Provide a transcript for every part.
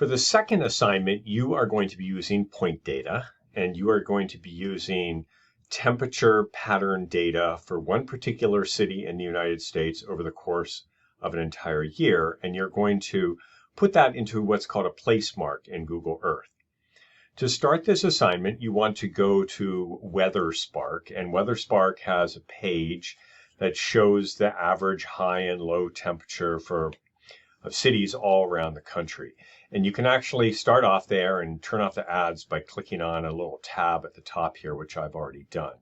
For the second assignment, you are going to be using point data, and you are going to be using temperature pattern data for one particular city in the United States over the course of an entire year, and you're going to put that into what's called a place mark in Google Earth. To start this assignment, you want to go to WeatherSpark, and WeatherSpark has a page that shows the average high and low temperature of cities all around the country. And you can actually start off there and turn off the ads by clicking on a little tab at the top here, which I've already done.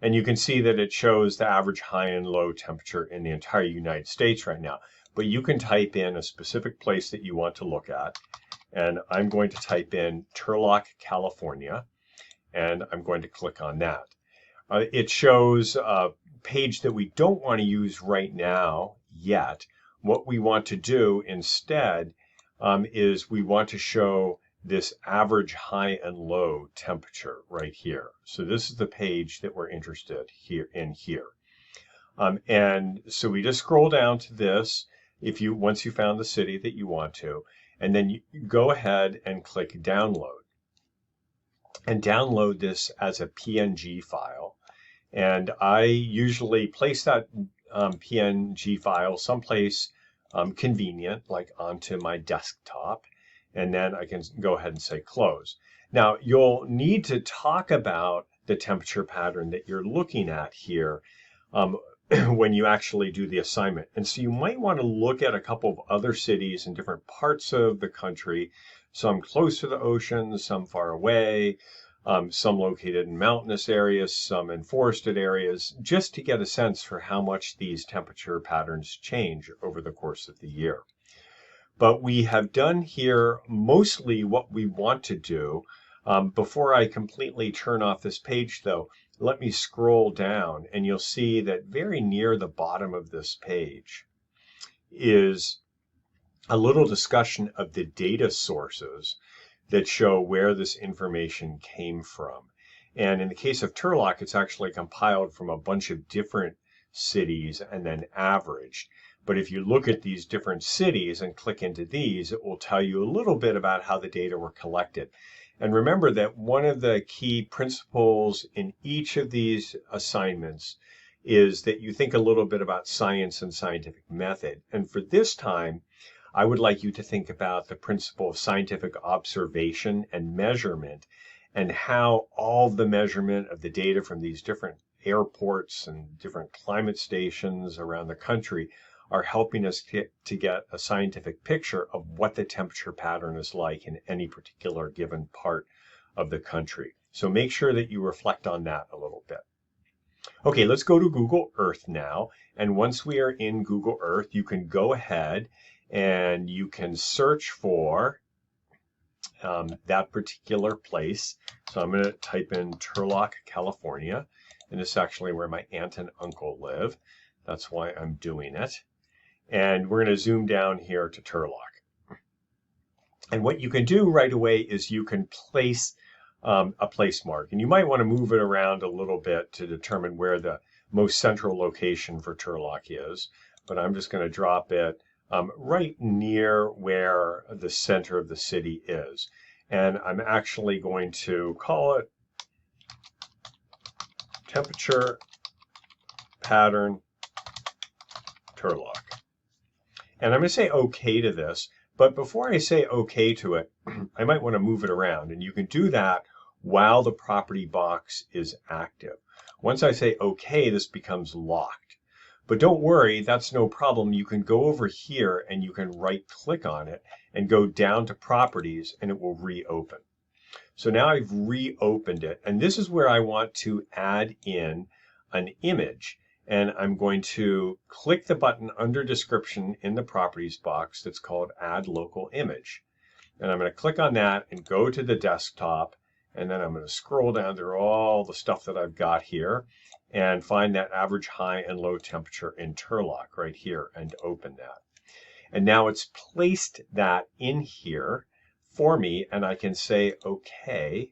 And you can see that it shows the average high and low temperature in the entire United States right now. But you can type in a specific place that you want to look at. And I'm going to type in Turlock, California, and I'm going to click on that. It shows a page that we don't want to use right now yet. What we want to do instead is we want to show this average high and low temperature right here. So this is the page that we're interested in here. And so we just scroll down to this once you found the city that you want to, and then you go ahead and click download. And download this as a PNG file. And I usually place that PNG file someplace convenient, like onto my desktop, and then I can go ahead and say close. Now, you'll need to talk about the temperature pattern that you're looking at here when you actually do the assignment. And so you might want to look at a couple of other cities in different parts of the country, some close to the ocean, some far away, some located in mountainous areas, some in forested areas, just to get a sense for how much these temperature patterns change over the course of the year. But we have done here mostly what we want to do. Before I completely turn off this page, though, let me scroll down, and you'll see that very near the bottom of this page is a little discussion of the data sources that show where this information came from. And in the case of Turlock, it's actually compiled from a bunch of different cities and then averaged. But if you look at these different cities and click into these, it will tell you a little bit about how the data were collected. And remember that one of the key principles in each of these assignments is that you think a little bit about science and scientific method. And for this time, I would like you to think about the principle of scientific observation and measurement, and how all the measurement of the data from these different airports and different climate stations around the country are helping us to get a scientific picture of what the temperature pattern is like in any particular given part of the country. So make sure that you reflect on that a little bit. Okay, let's go to Google Earth now. And once we are in Google Earth, you can go ahead and you can search for that particular place. So I'm going to type in Turlock, California. And this is actually where my aunt and uncle live. That's why I'm doing it. And we're going to zoom down here to Turlock. And what you can do right away is you can place a place mark. And you might want to move it around a little bit to determine where the most central location for Turlock is. But I'm just going to drop it right near where the center of the city is. And I'm actually going to call it temperature pattern Turlock. And I'm going to say OK to this. But before I say OK to it, I might want to move it around. And you can do that while the property box is active. Once I say OK, this becomes locked. But don't worry, that's no problem. You can go over here and you can right-click on it and go down to Properties, and it will reopen. So now I've reopened it, and this is where I want to add in an image. And I'm going to click the button under Description in the Properties box that's called Add Local Image. And I'm going to click on that and go to the desktop, and then I'm going to scroll down through all the stuff that I've got here and find that average high and low temperature in Turlock right here and open that. And now it's placed that in here for me, and I can say OK.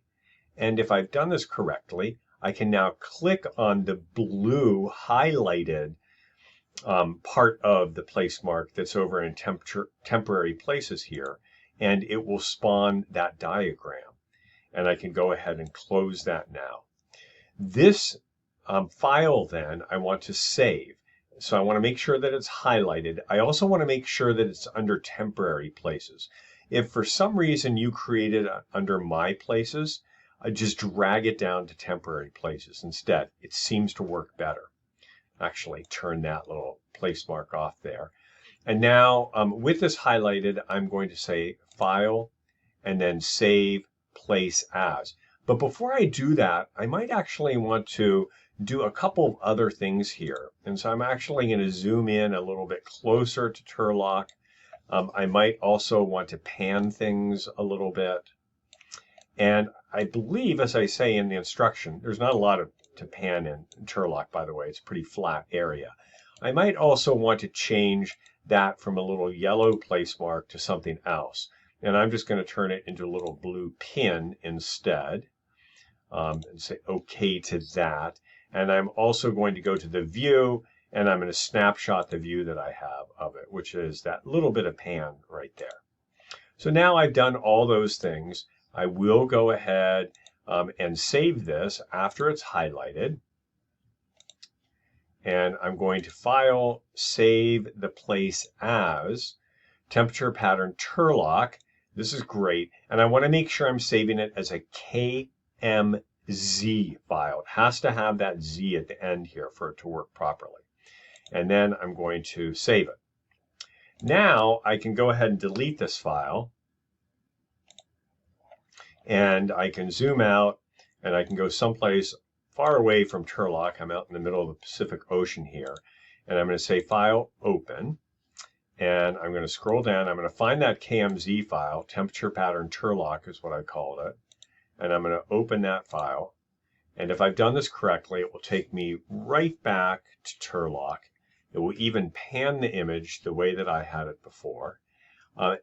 And if I've done this correctly, I can now click on the blue highlighted part of the place mark that's over in temporary places here, and it will spawn that diagram. And I can go ahead and close that now. This file then I want to save. So I want to make sure that it's highlighted. I also want to make sure that it's under temporary places. If for some reason you created under my places, I just drag it down to temporary places instead. It seems to work better. Actually, turn that little place mark off there. And now with this highlighted, I'm going to say File and then Save Place As. But before I do that, I might actually want to do a couple of other things here. And so I'm actually going to zoom in a little bit closer to Turlock. I might also want to pan things a little bit. And I believe, as I say in the instruction, there's not a lot to pan in Turlock, by the way. It's a pretty flat area. I might also want to change that from a little yellow place mark to something else. And I'm just going to turn it into a little blue pin instead. And say OK to that. And I'm also going to go to the view, and I'm going to snapshot the view that I have of it, which is that little bit of pan right there. So now I've done all those things. I will go ahead and save this after it's highlighted. And I'm going to File, Save the Place As, Temperature Pattern Turlock. This is great. And I want to make sure I'm saving it as a KMZ file. It has to have that Z at the end here for it to work properly. And then I'm going to save it. Now I can go ahead and delete this file. And I can zoom out and I can go someplace far away from Turlock. I'm out in the middle of the Pacific Ocean here. And I'm going to say File, Open. And I'm going to scroll down. I'm going to find that KMZ file. Temperature Pattern Turlock is what I called it. And I'm going to open that file. And if I've done this correctly, it will take me right back to Turlock. It will even pan the image the way that I had it before.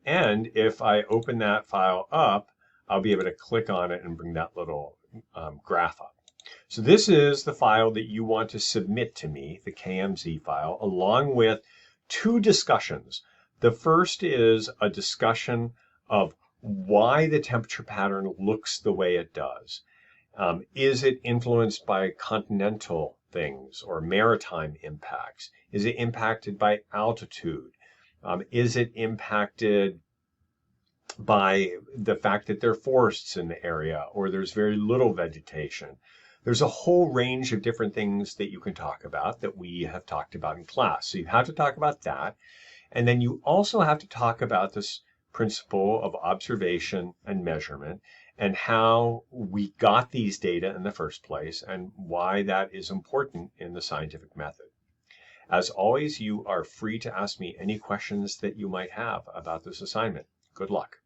And if I open that file up, I'll be able to click on it and bring that little graph up. So this is the file that you want to submit to me, the KMZ file, along with two discussions. The first is a discussion of why the temperature pattern looks the way it does. Is it influenced by continental things or maritime impacts? Is it impacted by altitude? Is it impacted by the fact that there are forests in the area or there's very little vegetation? There's a whole range of different things that you can talk about that we have talked about in class. So you have to talk about that. And then you also have to talk about this principle of observation and measurement and how we got these data in the first place and why that is important in the scientific method. As always, you are free to ask me any questions that you might have about this assignment. Good luck.